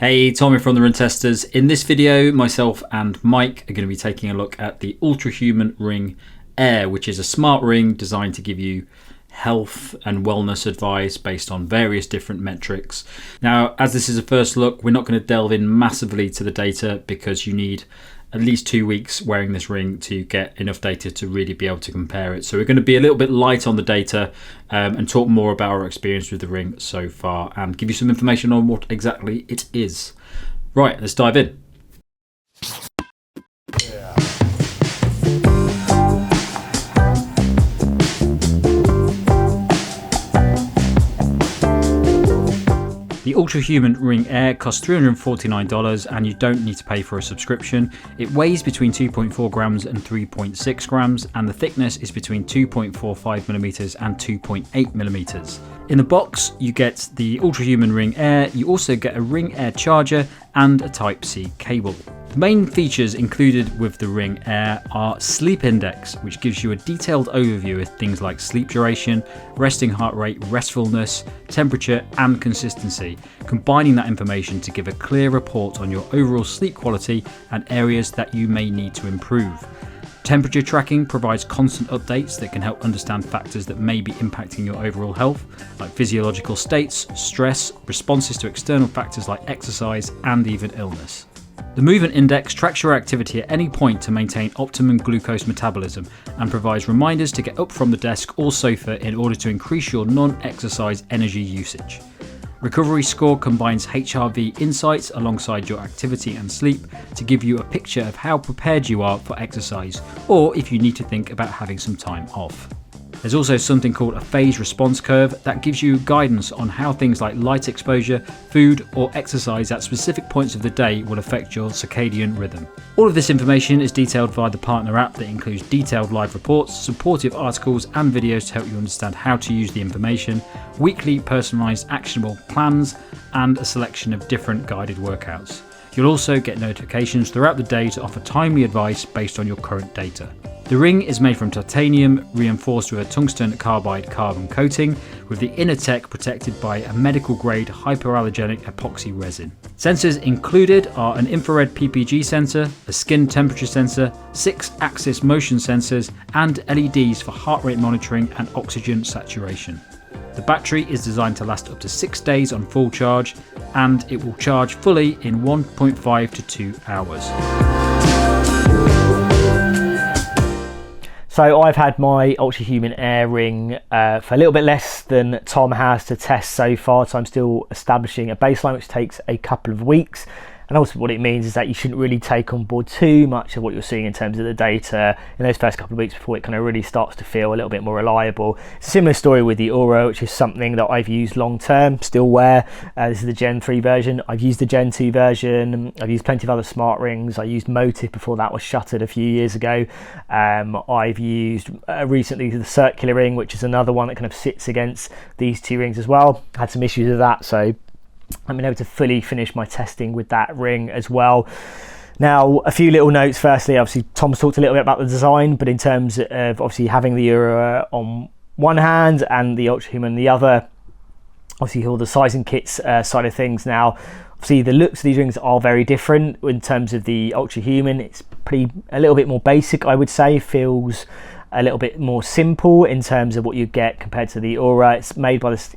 Hey, Tommy from the Run Testers. In this video, myself and Mike are going to be taking a look at the Ultrahuman Ring AIR, which is a smart ring designed to give you health and wellness advice based on various different metrics. Now, as this is a first look, we're not going to delve in massively to the data because you need at least 2 weeks wearing this ring to get enough data to really be able to compare it. So we're going to be a little bit light on the data and talk more about our experience with the ring so far and give you some information on what exactly it is. Right, let's dive in. The Ultrahuman Ring AIR costs $349 and you don't need to pay for a subscription. It weighs between 2.4 grams and 3.6 grams and the thickness is between 2.45 millimeters and 2.8 millimeters. In the box you get the Ultrahuman Ring AIR, you also get a Ring AIR charger and a Type-C cable. The main features included with the Ring AIR are Sleep Index, which gives you a detailed overview of things like sleep duration, resting heart rate, restfulness, temperature and consistency, combining that information to give a clear report on your overall sleep quality and areas that you may need to improve. Temperature tracking provides constant updates that can help understand factors that may be impacting your overall health, like physiological states, stress, responses to external factors like exercise and even illness. The Movement Index tracks your activity at any point to maintain optimum glucose metabolism and provides reminders to get up from the desk or sofa in order to increase your non-exercise energy usage. Recovery Score combines HRV insights alongside your activity and sleep to give you a picture of how prepared you are for exercise or if you need to think about having some time off. There's also something called a phase response curve that gives you guidance on how things like light exposure, food or exercise at specific points of the day will affect your circadian rhythm. All of this information is detailed via the partner app that includes detailed live reports, supportive articles and videos to help you understand how to use the information, weekly personalised actionable plans and a selection of different guided workouts. You'll also get notifications throughout the day to offer timely advice based on your current data. The ring is made from titanium, reinforced with a tungsten carbide carbon coating, with the inner tech protected by a medical-grade hypoallergenic epoxy resin. Sensors included are an infrared PPG sensor, a skin temperature sensor, 6-axis motion sensors, and LEDs for heart rate monitoring and oxygen saturation. The battery is designed to last up to 6 days on full charge, and it will charge fully in 1.5 to 2 hours. So I've had my Ultrahuman AIR ring for a little bit less than Tom has to test so far, so I'm still establishing a baseline which takes a couple of weeks. And also what it means is that you shouldn't really take on board too much of what you're seeing in terms of the data in those first couple of weeks before it kind of really starts to feel a little bit more reliable. It's a similar story with the Aura, which is something that I've used long term, still wear. This is the Gen 3 version. I've used the Gen 2 version. I've used plenty of other smart rings. I used Motive before that was shuttered a few years ago. I've used recently the Circular ring, which is another one that kind of sits against these two rings as well. Had some issues with that, so I've been able to fully finish my testing with that ring as well. Now, a few little notes. Firstly, obviously, Tom's talked a little bit about the design, but in terms of obviously having the Aura on one hand and the Ultrahuman on the other, obviously all the sizing kits side of things now, obviously the looks of these rings are very different. In terms of the Ultrahuman, it's a little bit more basic, I would say, feels a little bit more simple in terms of what you get compared to the Aura. It's made by this,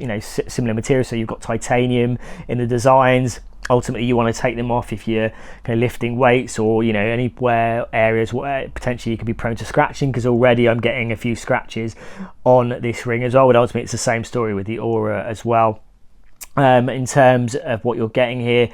similar material, so you've got titanium in the designs. Ultimately, you want to take them off if you're kind of lifting weights or anywhere areas where potentially you could be prone to scratching, because already I'm getting a few scratches on this ring as well. But ultimately, it's the same story with the Aura as well. In terms of what you're getting here,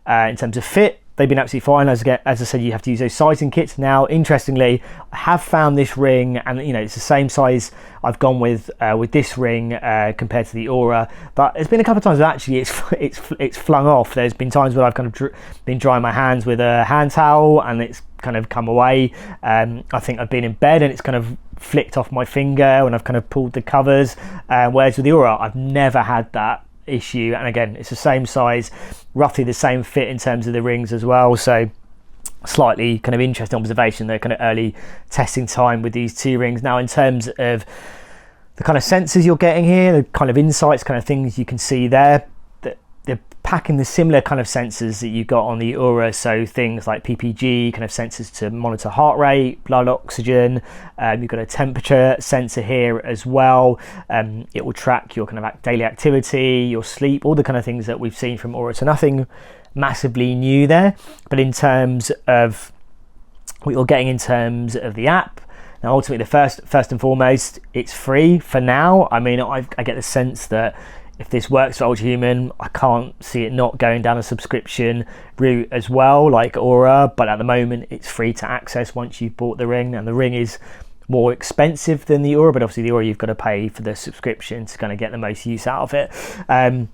in terms of fit, they've been absolutely fine. As I said, you have to use those sizing kits. Now, interestingly, I have found this ring, and it's the same size I've gone with this ring compared to the Aura. But there's been a couple of times that actually it's flung off. There's been times where I've kind of been drying my hands with a hand towel, and it's kind of come away. I think I've been in bed, and it's kind of flicked off my finger when I've kind of pulled the covers. Whereas with the Aura, I've never had that issue, and again, it's the same size, roughly the same fit in terms of the rings as well. So slightly kind of interesting observation, the kind of early testing time with these two rings. Now, in terms of the kind of sensors you're getting here, the kind of insights, kind of things you can see there, the packing the similar kind of sensors that you got on the Aura, so things like PPG, kind of sensors to monitor heart rate, blood oxygen. You've got a temperature sensor here as well. It will track your kind of daily activity, your sleep, all the kind of things that we've seen from Aura. So nothing massively new there. But in terms of what you're getting in terms of the app, now ultimately, the first and foremost, it's free for now. I mean, I get the sense that if this works for Ultrahuman, I can't see it not going down a subscription route as well, like Aura. But at the moment, it's free to access once you've bought the ring, and the ring is more expensive than the Aura, but obviously the Aura you've got to pay for the subscription to kind of get the most use out of it. In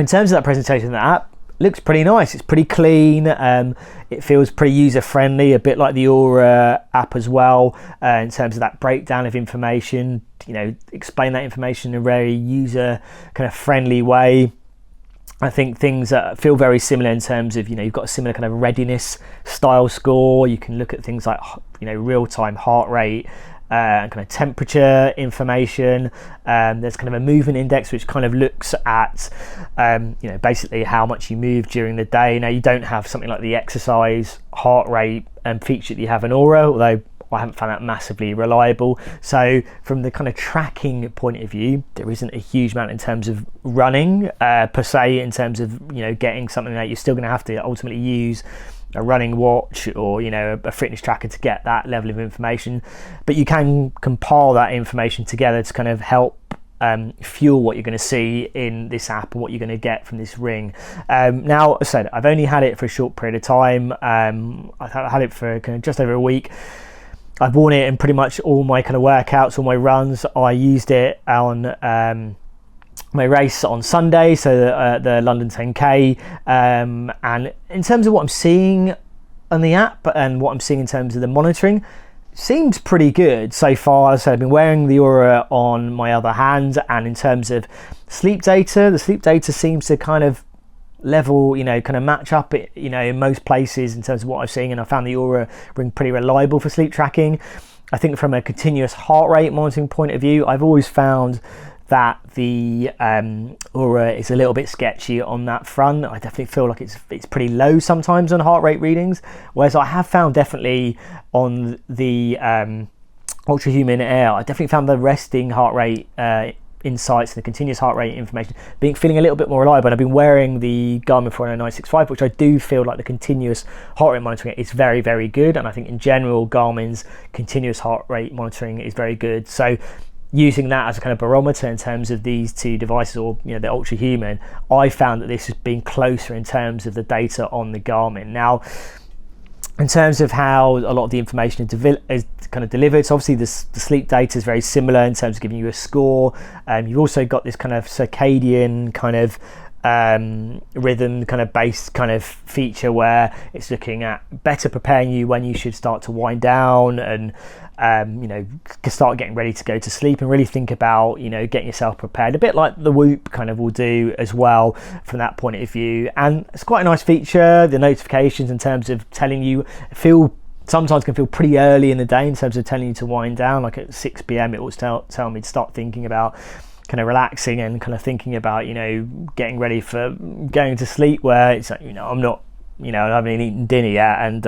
terms of that presentation of the app, looks pretty nice. It's pretty clean. It feels pretty user friendly, a bit like the Aura app as well, in terms of that breakdown of information. Explain that information in a very user kind of friendly way. I think things feel very similar in terms of, you've got a similar kind of readiness style score. You can look at things like, real-time heart rate, and kind of temperature information. There's kind of a movement index which kind of looks at basically how much you move during the day. Now, you don't have something like the exercise heart rate feature that you have in Aura, although I haven't found that massively reliable. So from the kind of tracking point of view, there isn't a huge amount in terms of running per se, in terms of getting something that you're still going to have to ultimately use a running watch or a fitness tracker to get that level of information, but you can compile that information together to kind of help fuel what you're going to see in this app and what you're going to get from this ring. Now, as I said, I've only had it for a short period of time. I've had it for kind of just over a week. I've worn it in pretty much all my kind of workouts, all my runs. I used it on my race on Sunday, so the London 10K, and in terms of what I'm seeing on the app and what I'm seeing in terms of the monitoring, seems pretty good so far. So I've been wearing the Aura on my other hand, and in terms of sleep data, the sleep data seems to kind of level, kind of match up, in most places in terms of what I'm seeing, and I found the Aura ring pretty reliable for sleep tracking. I think from a continuous heart rate monitoring point of view, I've always found that the Aura is a little bit sketchy on that front. I definitely feel like it's pretty low sometimes on heart rate readings, whereas I have found definitely on the Ultrahuman AIR, I definitely found the resting heart rate insights and the continuous heart rate information feeling a little bit more reliable. And I've been wearing the Garmin 40965, which I do feel like the continuous heart rate monitoring is very, very good, and I think in general Garmin's continuous heart rate monitoring is very good. So using that as a kind of barometer in terms of these two devices, or the Ultrahuman, I found that this has been closer in terms of the data on the Garmin. Now, in terms of how a lot of the information is kind of delivered, so obviously the sleep data is very similar in terms of giving you a score. You've also got this kind of circadian kind of rhythm kind of based kind of feature where it's looking at better preparing you when you should start to wind down and start getting ready to go to sleep, and really think about getting yourself prepared, a bit like the Whoop kind of will do as well from that point of view. And it's quite a nice feature. The notifications in terms of telling you sometimes can feel pretty early in the day in terms of telling you to wind down, like at 6 p.m. it will tell me to start thinking about kind of relaxing and kind of thinking about getting ready for going to sleep, where it's like I'm not I haven't eaten dinner yet, and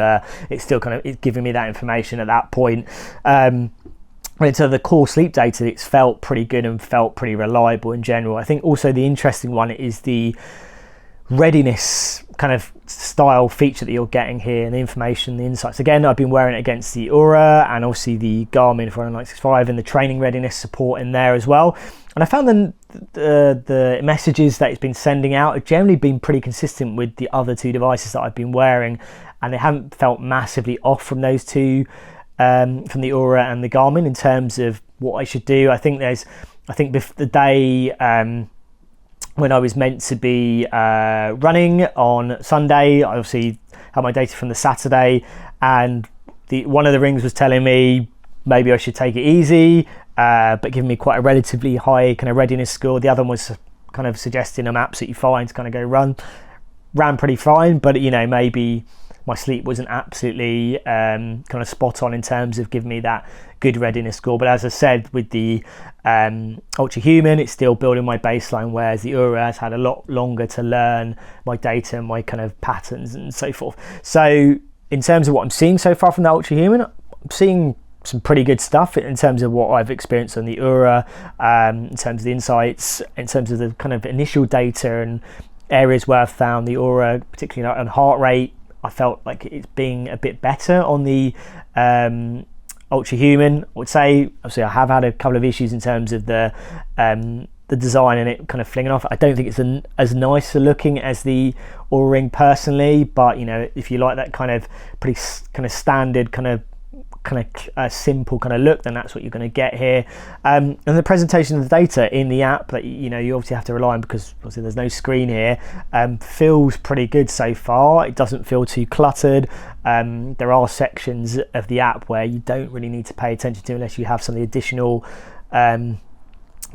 it's still kind of giving me that information at that point. Into the core sleep data, it's felt pretty good and felt pretty reliable in general. I think also the interesting one is the readiness kind of style feature that you're getting here, and the information, the insights. Again, I've been wearing it against the Aura and obviously the Garmin 40965, and the training readiness support in there as well. And I found the messages that it's been sending out have generally been pretty consistent with the other two devices that I've been wearing, and they haven't felt massively off from those two, from the Aura and the Garmin, in terms of what I should do. I think the day when I was meant to be running on Sunday, I obviously had my data from the Saturday, and one of the rings was telling me maybe I should take it easy, but giving me quite a relatively high kind of readiness score. The other one was kind of suggesting I'm absolutely fine to kind of go run. Ran pretty fine, but maybe my sleep wasn't absolutely kind of spot on in terms of giving me that good readiness score. But as I said, with the Ultrahuman, it's still building my baseline, whereas the Oura has had a lot longer to learn my data and my kind of patterns and so forth. So in terms of what I'm seeing so far from the Ultrahuman, I'm seeing some pretty good stuff in terms of what I've experienced on the Oura, in terms of the insights, in terms of the kind of initial data and areas where I've found the Oura, particularly on heart rate. I felt like it's being a bit better on the Ultrahuman. I would say, obviously, I have had a couple of issues in terms of the design and it kind of flinging off. I don't think it's as nice looking as the Oura Ring personally, but if you like that kind of pretty kind of standard kind of simple kind of look, then that's what you're going to get here. And the presentation of the data in the app that you obviously have to rely on, because obviously there's no screen here, feels pretty good so far. It doesn't feel too cluttered. There are sections of the app where you don't really need to pay attention to unless you have some of the additional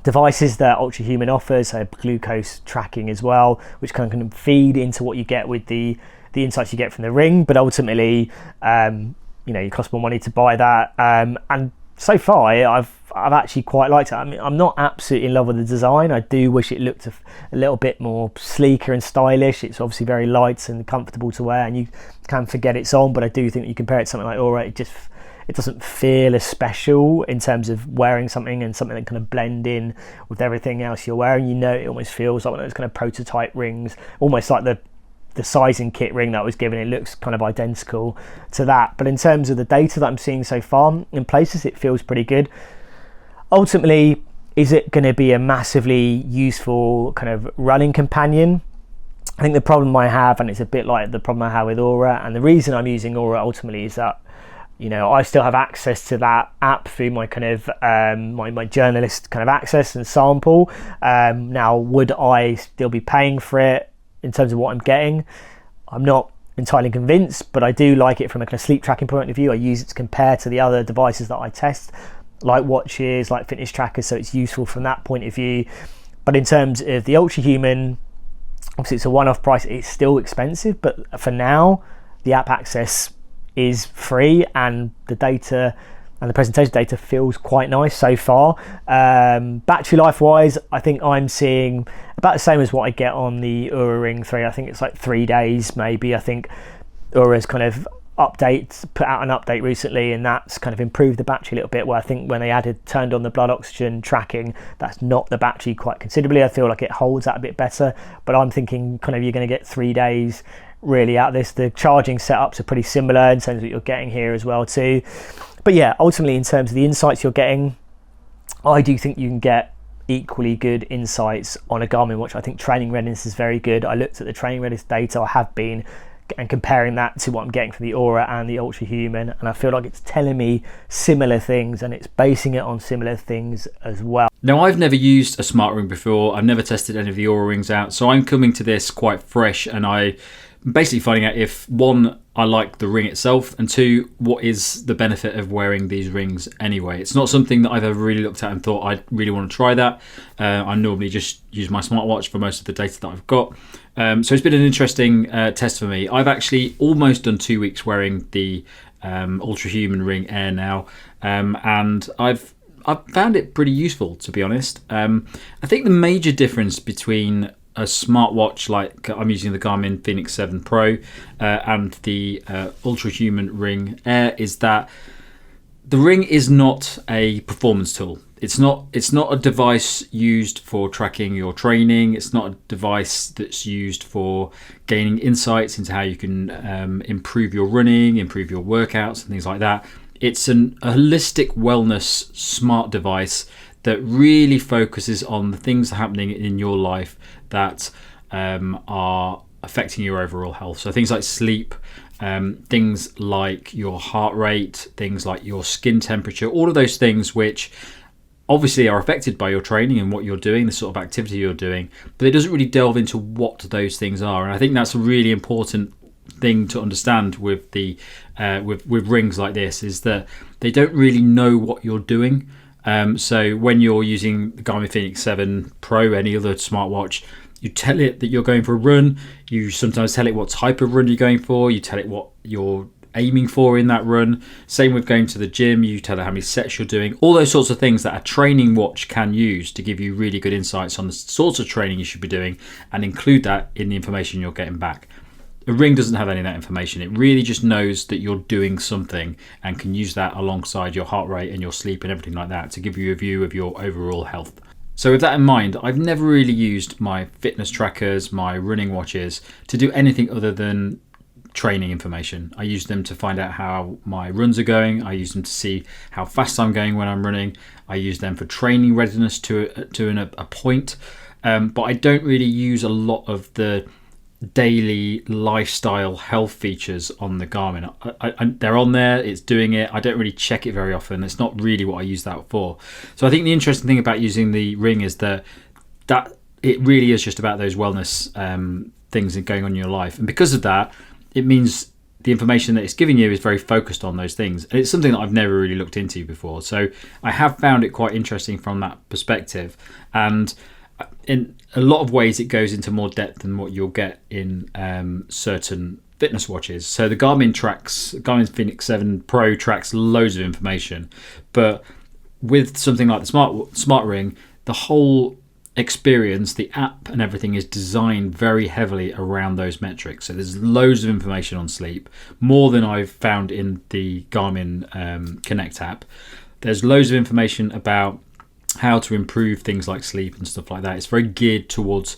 devices that Ultrahuman offers, so glucose tracking as well, which kind of feed into what you get with the insights you get from the ring. But ultimately, you cost more money to buy that, and so far I've actually quite liked it. I mean, I'm not absolutely in love with the design. I do wish it looked a little bit more sleeker and stylish. It's obviously very light and comfortable to wear, and you can forget it's on, but I do think that you compare it to something like Oura, it doesn't feel as special in terms of wearing something and something that kind of blend in with everything else you're wearing. It almost feels like one of those kind of prototype rings, almost like the sizing kit ring that I was given. It looks kind of identical to that. But in terms of the data that I'm seeing so far, in places it feels pretty good. Ultimately, is it going to be a massively useful kind of running companion? I think the problem I have, and it's a bit like the problem I have with Oura, and the reason I'm using Oura ultimately is that I still have access to that app through my kind of my journalist kind of access and sample. Now, would I still be paying for it in terms of what I'm getting? I'm not entirely convinced, but I do like it from a kind of sleep tracking point of view. I use it to compare to the other devices that I test, like watches, like fitness trackers, so it's useful from that point of view. But in terms of the Ultrahuman, obviously it's a one-off price. It's still expensive, but for now the app access is free, and the data and the presentation data feels quite nice so far. Battery life wise, I think I'm seeing about the same as what I get on the Oura Ring 3. I think it's like 3 days maybe. I think Oura's kind of put out an update recently, and that's kind of improved the battery a little bit, where I think when they turned on the blood oxygen tracking, that's knocked the battery quite considerably. I feel like it holds that a bit better, but I'm thinking kind of you're going to get 3 days really out of this. The charging setups are pretty similar in terms of what you're getting here as well too. But yeah, ultimately in terms of the insights you're getting, I do think you can get equally good insights on a Garmin watch. I think training readiness is very good. I looked at the training readiness data, I have been, and comparing that to what I'm getting from the Oura and the Ultrahuman, and I feel like it's telling me similar things and it's basing it on similar things as well. Now, I've never used a smart ring before. I've never tested any of the Oura rings out, so I'm coming to this quite fresh, and I'm basically finding out if, one, I like the ring itself, and two, what is the benefit of wearing these rings anyway. It's not something that I've ever really looked at and thought I really want to try that. I normally just use my smartwatch for most of the data that I've got. So it's been an interesting test for me. I've actually almost done 2 weeks wearing the Ultrahuman Ring AIR now, and I've found it pretty useful, to be honest. I think the major difference between a smartwatch like I'm using the Garmin Fenix 7 Pro and the Ultrahuman Ring AIR is that the ring is not a performance tool. It's not a device used for tracking your training. It's not a device that's used for gaining insights into how you can improve your running, improve your workouts and things like that. It's a holistic wellness smart device that really focuses on the things that are happening in your life that are affecting your overall health. So things like sleep, things like your heart rate, things like your skin temperature, all of those things which obviously are affected by your training and what you're doing, the sort of activity you're doing, but it doesn't really delve into what those things are. And I think that's a really important thing to understand with the with rings like this, is that they don't really know what you're doing. So when you're using the Garmin Fenix 7 Pro, any other smartwatch, You tell it that you're going for a run. You sometimes tell it what type of run you're going for. You tell it what you're aiming for in that run. Same with going to the gym. You tell it how many sets you're doing. All those sorts of things that a training watch can use to give you really good insights on the sorts of training you should be doing, and include that in the information you're getting back. A ring doesn't have any of that information. It really just knows that you're doing something and can use that alongside your heart rate and your sleep and everything like that to give you a view of your overall health. So with that in mind, I've never really used my fitness trackers, my running watches, to do anything other than training information. I use them to find out how my runs are going. I use them to see how fast I'm going when I'm running. I use them for training readiness to a point. But I don't really use a lot of the daily lifestyle health features on the Garmin. They're on there, it's doing it. I don't really check it very often. It's not really what I use that for. So I think the interesting thing about using the ring is that it really is just about those wellness things going on in your life. And because of that, it means the information that it's giving you is very focused on those things. And it's something that I've never really looked into before. So I have found it quite interesting from that perspective. And in a lot of ways, it goes into more depth than what you'll get in certain fitness watches. So the Garmin Fenix 7 Pro tracks loads of information. But with something like the Smart Ring, the whole experience, the app and everything is designed very heavily around those metrics. So there's loads of information on sleep, more than I've found in the Garmin Connect app. There's loads of information about how to improve things like sleep and stuff like that. It's very geared towards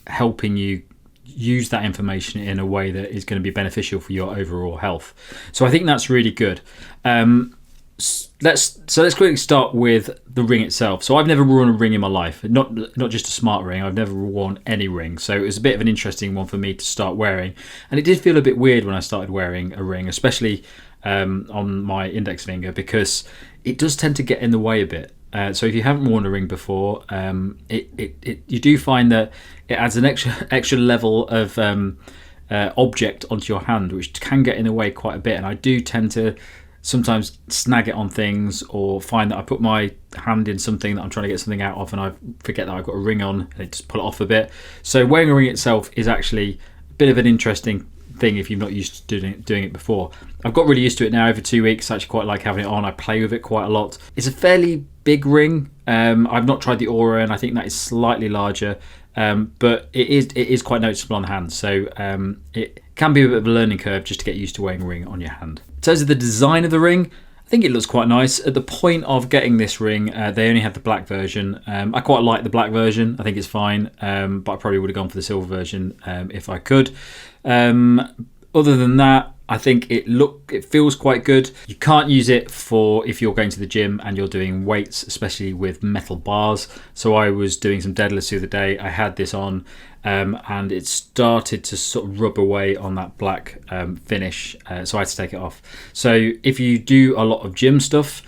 helping you use that information in a way that is going to be beneficial for your overall health. So I think that's really good. Let's quickly start with the ring itself. So I've never worn a ring in my life, not just a smart ring. I've never worn any ring, so it was a bit of an interesting one for me to start wearing, and it did feel a bit weird when I started wearing a ring, especially on my index finger, because it does tend to get in the way a bit. So if you haven't worn a ring before, you do find that it adds an extra level of object onto your hand, which can get in the way quite a bit. And I do tend to sometimes snag it on things, or find that I put my hand in something that I'm trying to get something out of and I forget that I've got a ring on and it just pull it off a bit. So wearing a ring itself is actually a bit of an interesting thing if you've not used to doing it before. I've got really used to it now over 2 weeks. I actually quite like having it on. I play with it quite a lot. It's a fairly big ring. I've not tried the Aura, and I think that is slightly larger, but it is quite noticeable on the hand. So it can be a bit of a learning curve just to get used to wearing a ring on your hand. In terms of the design of the ring, I think it looks quite nice. At the point of getting this ring, they only had the black version. I quite like the black version. I think it's fine, but I probably would have gone for the silver version if I could. Other than that, I think it feels quite good. You can't use it for if you're going to the gym and you're doing weights, especially with metal bars. So I was doing some deadlifts the other day. I had this on, and it started to sort of rub away on that black finish, so I had to take it off. So if you do a lot of gym stuff,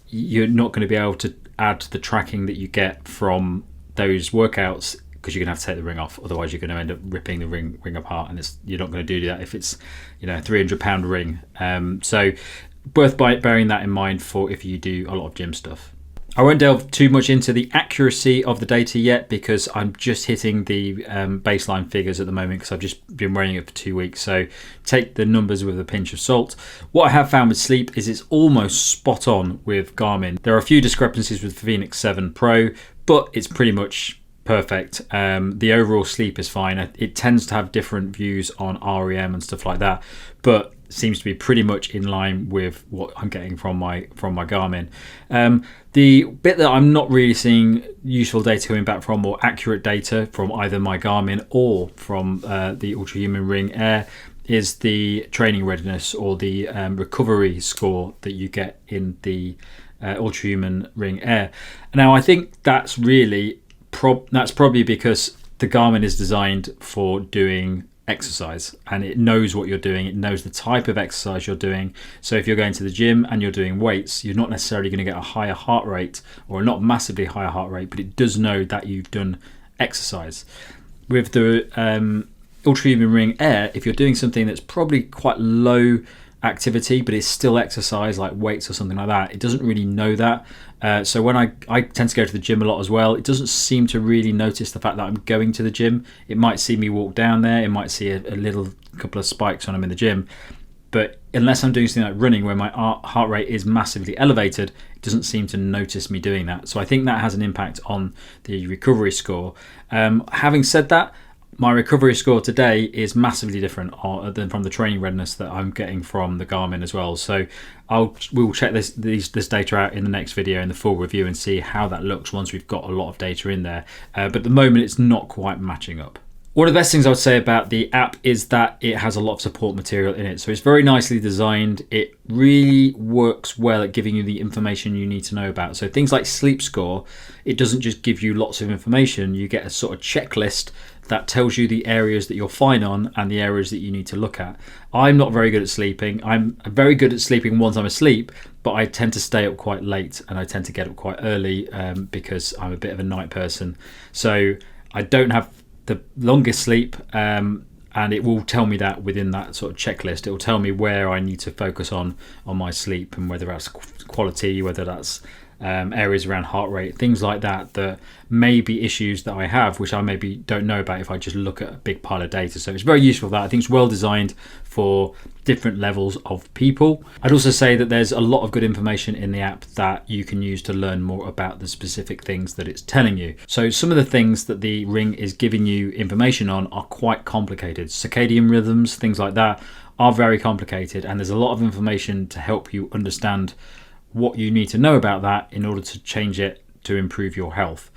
you're not going to be able to add the tracking that you get from those workouts, because you're gonna have to take the ring off. Otherwise, you're going to end up ripping the ring apart, and you're not going to do that if it's a 300-pound ring. So worth bearing that in mind for if you do a lot of gym stuff. I won't delve too much into the accuracy of the data yet, because I'm just hitting the baseline figures at the moment, because I've just been wearing it for 2 weeks. So take the numbers with a pinch of salt. What I have found with sleep is it's almost spot on with Garmin. There are a few discrepancies with Fenix 7 Pro, but it's pretty much perfect. The overall sleep is fine. It tends to have different views on REM and stuff like that, but seems to be pretty much in line with what I'm getting from my Garmin. The bit that I'm not really seeing useful data coming back from, or accurate data from either my Garmin or from the Ultrahuman Ring AIR, is the training readiness or the recovery score that you get in the Ultrahuman Ring AIR. Now, I think that's really that's probably because the Garmin is designed for doing exercise, and it knows what you're doing. It knows the type of exercise you're doing. So if you're going to the gym and you're doing weights, you're not necessarily going to get a higher heart rate, or not massively higher heart rate, but it does know that you've done exercise. With the Ultrahuman Ring AIR, if you're doing something that's probably quite low activity, but it's still exercise like weights or something like that. It doesn't really know that. So when I tend to go to the gym a lot as well, it doesn't seem to really notice the fact that I'm going to the gym. It might see me walk down there, it might see a little couple of spikes when I'm in the gym, but unless I'm doing something like running where my heart rate is massively elevated, it doesn't seem to notice me doing that. So I think that has an impact on the recovery score. Having said that, my recovery score today is massively different than from the training readiness that I'm getting from the Garmin as well. So we'll check this data out in the next video in the full review and see how that looks once we've got a lot of data in there. But at the moment, it's not quite matching up. One of the best things I would say about the app is that it has a lot of support material in it. So it's very nicely designed. It really works well at giving you the information you need to know about. So things like sleep score, it doesn't just give you lots of information. You get a sort of checklist that tells you the areas that you're fine on and the areas that you need to look at. I'm not very good at sleeping. I'm very good at sleeping once I'm asleep, but I tend to stay up quite late and I tend to get up quite early because I'm a bit of a night person. So I don't have the longest sleep, and it will tell me that within that sort of checklist. It will tell me where I need to focus on my sleep, and whether that's quality, whether that's areas around heart rate, things like that, that may be issues that I have which I maybe don't know about if I just look at a big pile of data. So it's very useful that I think it's well designed for different levels of people. I'd also say that there's a lot of good information in the app that you can use to learn more about the specific things that it's telling you. So some of the things that the Ring is giving you information on are quite complicated. Circadian rhythms, things like that, are very complicated, and there's a lot of information to help you understand what you need to know about that in order to change it to improve your health.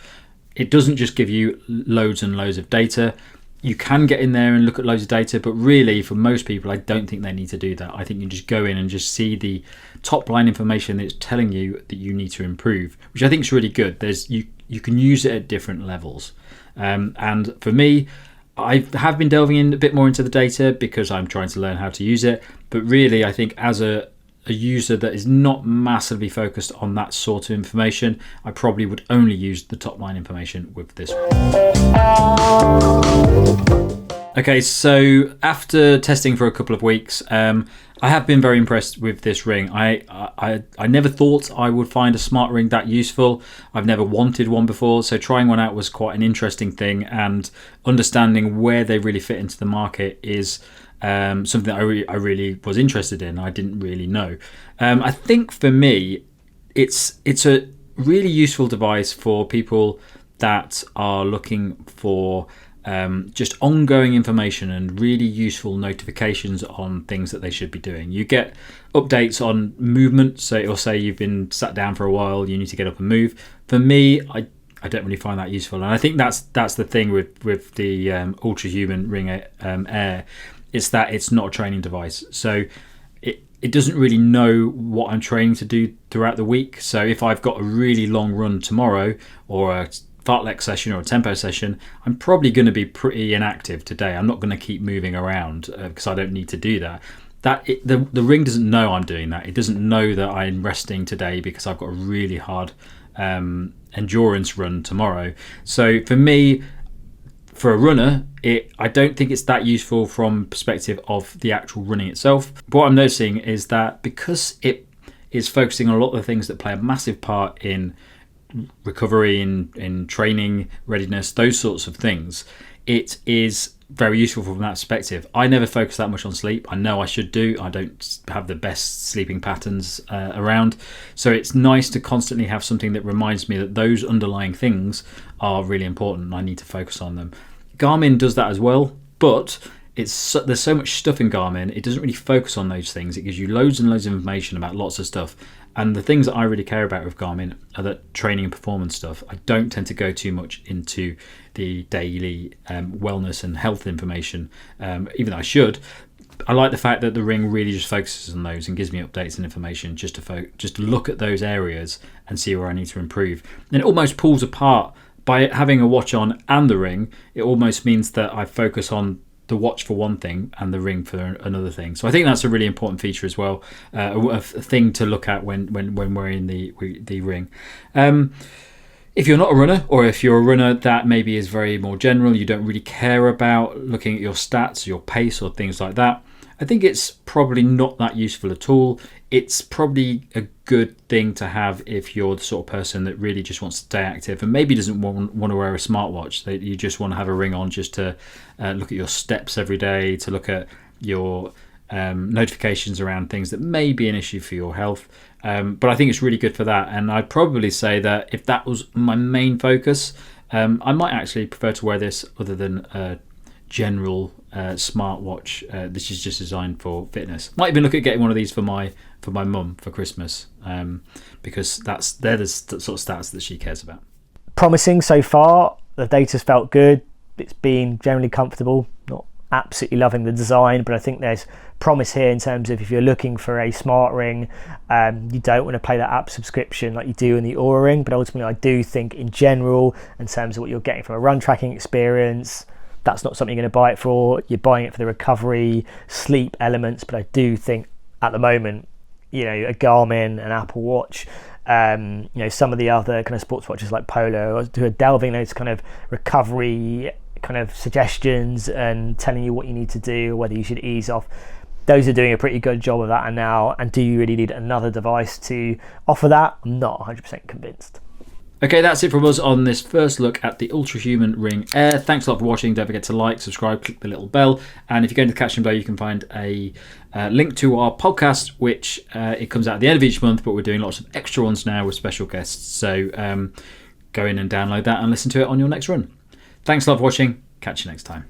It doesn't just give you loads and loads of data. You can get in there and look at loads of data, but really for most people, I don't think they need to do that. I think you just go in and just see the top line information that's telling you that you need to improve, which I think is really good. You can use it at different levels. And for me, I have been delving in a bit more into the data because I'm trying to learn how to use it. But really, I think as a user that is not massively focused on that sort of information, I probably would only use the top line information with this one. Okay, so after testing for a couple of weeks, I have been very impressed with this ring. I never thought I would find a smart ring that useful. I've never wanted one before, so trying one out was quite an interesting thing, and understanding where they really fit into the market is something that I really was interested in. I didn't really know. I think for me, it's a really useful device for people that are looking for just ongoing information and really useful notifications on things that they should be doing. You get updates on movement, so it'll say you've been sat down for a while, you need to get up and move. For me, I don't really find that useful, and I think that's the thing with the Ultrahuman Ring AIR. It's that it's not a training device, so it doesn't really know what I'm training to do throughout the week. So if I've got a really long run tomorrow, or a fartlek session or a tempo session, I'm probably going to be pretty inactive today. I'm not going to keep moving around because I don't need to do that. The ring doesn't know I'm doing that. It doesn't know that I'm resting today because I've got a really hard endurance run tomorrow. So for me, for a runner, I don't think it's that useful from perspective of the actual running itself. But what I'm noticing is that because it is focusing on a lot of the things that play a massive part in recovery, in training readiness, those sorts of things, it is very useful from that perspective. I never focus that much on sleep. I know I should do. I don't have the best sleeping patterns around. So it's nice to constantly have something that reminds me that those underlying things are really important and I need to focus on them. Garmin does that as well, but there's so much stuff in Garmin, it doesn't really focus on those things. It gives you loads and loads of information about lots of stuff. And the things that I really care about with Garmin are the training and performance stuff. I don't tend to go too much into the daily wellness and health information, even though I should. I like the fact that the ring really just focuses on those and gives me updates and information just to look at those areas and see where I need to improve. And it almost pulls apart by having a watch on and the ring. It almost means that I focus on the watch for one thing and the ring for another thing. So I think that's a really important feature as well, a thing to look at when wearing the ring. If you're not a runner, or if you're a runner that maybe is very more general, you don't really care about looking at your stats, your pace or things like that, I think it's probably not that useful at all. It's probably a good thing to have if you're the sort of person that really just wants to stay active and maybe doesn't want to wear a smartwatch. That you just want to have a ring on just to look at your steps every day, to look at your notifications around things that may be an issue for your health. But I think it's really good for that. And I'd probably say that if that was my main focus, I might actually prefer to wear this other than a general smartwatch. This is just designed for fitness. Might even look at getting one of these for my mum for Christmas, because they're the sort of stats that she cares about. Promising so far. The data's felt good. It's been generally comfortable. Not absolutely loving the design, but I think there's promise here in terms of if you're looking for a smart ring, you don't want to pay that app subscription like you do in the Oura Ring. But ultimately, I do think in general, in terms of what you're getting from a run tracking experience, that's not something you're going to buy it for. You're buying it for the recovery, sleep elements. But I do think at the moment, a Garmin, an Apple Watch, some of the other kind of sports watches like Polo, who are delving those kind of recovery kind of suggestions and telling you what you need to do, whether you should ease off. Those are doing a pretty good job of that now. And do you really need another device to offer that? I'm not 100% convinced. Okay, that's it from us on this first look at the Ultrahuman Ring Air. Thanks a lot for watching. Don't forget to like, subscribe, click the little bell. And if you go into the caption below, you can find a link to our podcast, which it comes out at the end of each month, but we're doing lots of extra ones now with special guests. So go in and download that and listen to it on your next run. Thanks a lot for watching. Catch you next time.